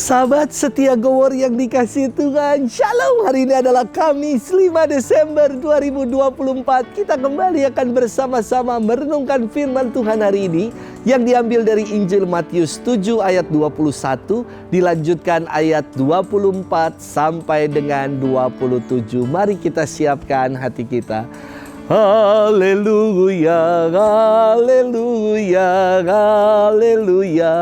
Sahabat setia Gowor yang dikasihi Tuhan, Shalom. Hari ini adalah Kamis 5 Desember 2024. Kita kembali akan bersama-sama merenungkan firman Tuhan hari ini yang diambil dari Injil Matius 7 ayat 21, dilanjutkan ayat 24 sampai dengan 27. Mari kita siapkan hati kita. Haleluya, haleluya, haleluya.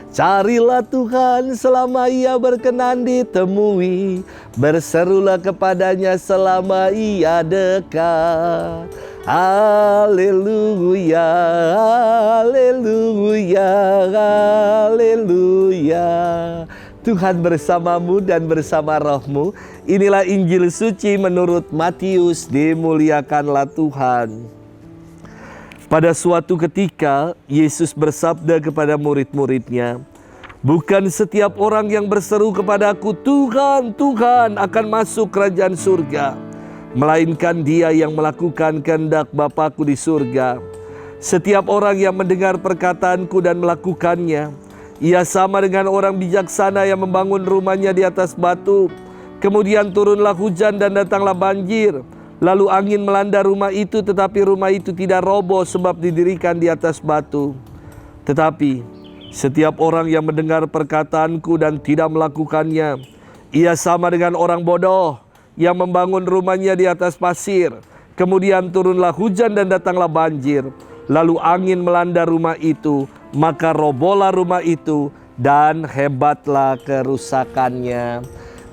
Carilah Tuhan selama Ia berkenan ditemui, berserulah kepadanya selama Ia dekat. Haleluya, haleluya, haleluya. Tuhan bersamamu dan bersama rohmu. Inilah Injil suci menurut Matius. Dimuliakanlah Tuhan. Pada suatu ketika, Yesus bersabda kepada murid-muridnya, "Bukan setiap orang yang berseru kepadaku, 'Tuhan, Tuhan,' akan masuk kerajaan surga, melainkan dia yang melakukan kehendak Bapa-Ku di surga. Setiap orang yang mendengar perkataanku dan melakukannya, ia sama dengan orang bijaksana yang membangun rumahnya di atas batu. Kemudian turunlah hujan dan datanglah banjir. Lalu angin melanda rumah itu, tetapi rumah itu tidak roboh sebab didirikan di atas batu. Tetapi setiap orang yang mendengar perkataanku dan tidak melakukannya, ia sama dengan orang bodoh yang membangun rumahnya di atas pasir. Kemudian turunlah hujan dan datanglah banjir. Lalu angin melanda rumah itu, maka robohlah rumah itu dan hebatlah kerusakannya."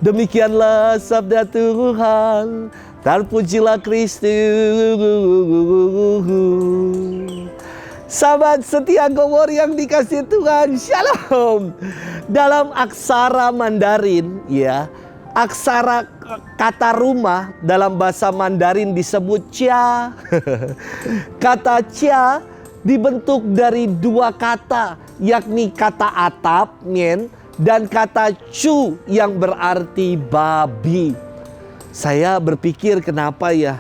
Demikianlah sabda Tuhan. Terpujilah Kristus. Sahabat setia Gowor yang dikasihi Tuhan, Shalom. Dalam aksara Mandarin, ya, aksara kata rumah dalam bahasa Mandarin disebut cia. Kata cia dibentuk dari dua kata, yakni kata atap, nyen, dan kata cu yang berarti babi. Saya berpikir kenapa ya,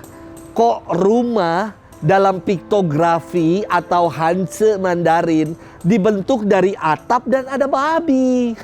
kok rumah dalam piktografi atau Hanse Mandarin dibentuk dari atap dan ada babi.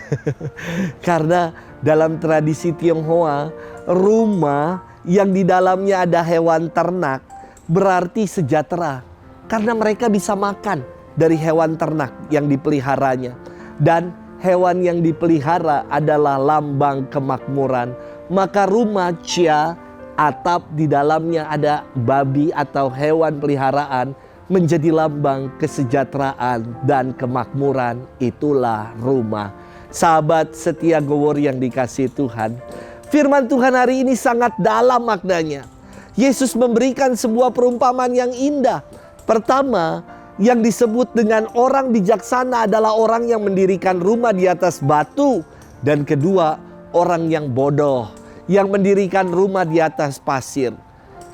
Karena dalam tradisi Tionghoa, rumah yang di dalamnya ada hewan ternak berarti sejahtera. Karena mereka bisa makan dari hewan ternak yang dipeliharanya. Dan hewan yang dipelihara adalah lambang kemakmuran. Maka rumah cia, atap di dalamnya ada babi atau hewan peliharaan, menjadi lambang kesejahteraan dan kemakmuran. Itulah rumah. Sahabat setia Gowor yang dikasihi Tuhan, firman Tuhan hari ini sangat dalam maknanya. Yesus memberikan sebuah perumpamaan yang indah. Pertama, yang disebut dengan orang bijaksana adalah orang yang mendirikan rumah di atas batu. Dan kedua, orang yang bodoh yang mendirikan rumah di atas pasir.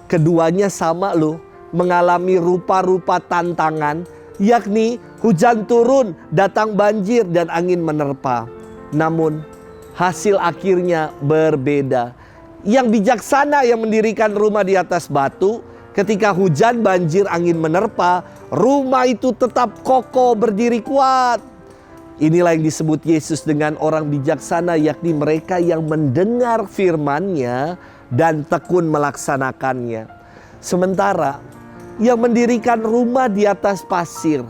Keduanya sama loh, mengalami rupa-rupa tantangan, yakni hujan turun, datang banjir dan angin menerpa. Namun hasil akhirnya berbeda. Yang bijaksana yang mendirikan rumah di atas batu, ketika hujan, banjir, angin menerpa, rumah itu tetap kokoh berdiri kuat. Inilah yang disebut Yesus dengan orang bijaksana, yakni mereka yang mendengar firman-Nya dan tekun melaksanakannya. Sementara yang mendirikan rumah di atas pasir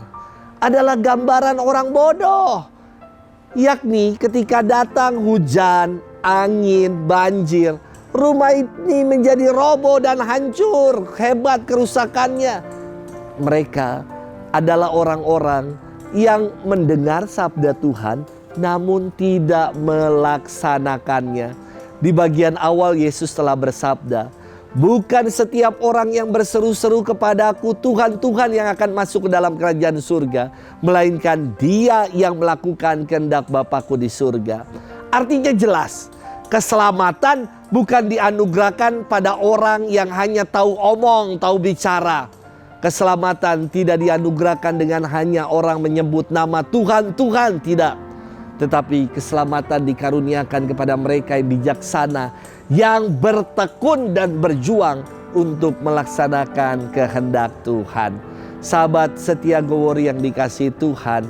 adalah gambaran orang bodoh, yakni ketika datang hujan, angin, banjir, rumah ini menjadi roboh dan hancur, hebat kerusakannya. Mereka adalah orang-orang yang mendengar sabda Tuhan namun tidak melaksanakannya. Di bagian awal Yesus telah bersabda, "Bukan setiap orang yang berseru-seru kepadaku, 'Tuhan, Tuhan,' yang akan masuk ke dalam kerajaan surga, melainkan dia yang melakukan kehendak Bapa-Ku di surga." Artinya jelas, keselamatan bukan dianugerahkan pada orang yang hanya tahu omong, tahu bicara. Keselamatan tidak dianugerahkan dengan hanya orang menyebut nama Tuhan, Tuhan, tidak. Tetapi keselamatan dikaruniakan kepada mereka yang bijaksana, yang bertekun dan berjuang untuk melaksanakan kehendak Tuhan. Sahabat setia Gowor yang dikasihi Tuhan,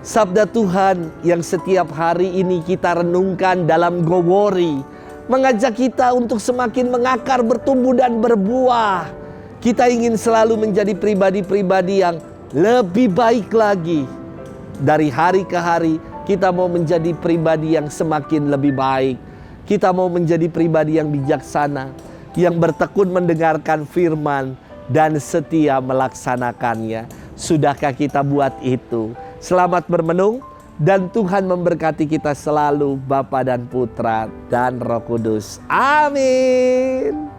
Sabda Tuhan yang setiap hari ini kita renungkan dalam Go Worry mengajak kita untuk semakin mengakar, bertumbuh dan berbuah. Kita ingin selalu menjadi pribadi-pribadi yang lebih baik lagi. Dari hari ke hari kita mau menjadi pribadi yang semakin lebih baik. Kita mau menjadi pribadi yang bijaksana, yang bertekun mendengarkan firman dan setia melaksanakannya. Sudahkah kita buat itu? Selamat bermenung dan Tuhan memberkati kita selalu, Bapa dan Putra dan Roh Kudus. Amin.